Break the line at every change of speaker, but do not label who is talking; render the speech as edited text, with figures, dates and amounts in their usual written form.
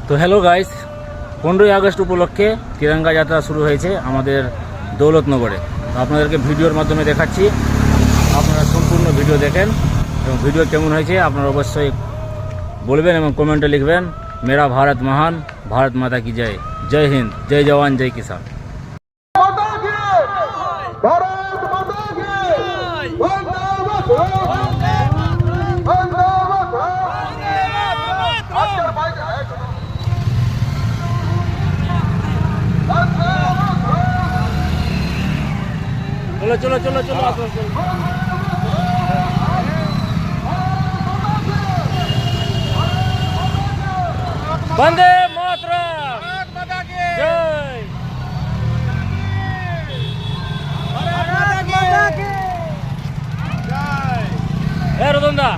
তো hello guys, 15ই August উপলক্ষে তিরঙ্গা যাত্রা শুরু হয়েছে আমাদের দৌলতনগরে। তো আপনাদেরকে ভিডিওর মাধ্যমে দেখাচ্ছি, আপনারা সম্পূর্ণ ভিডিও দেখেন এবং ভিডিও কেমন হয়েছে আপনারা অবশ্যই বলবেন এবং কমেন্টে লিখবেন। মেরা ভারত মহান, ভারত মাতা কি জয়, জয় হিন্দ, জয় জওয়ান, জয় কিষান। চলো চলো চলো চলো বন্দে মাতরম, জয় রতনদা।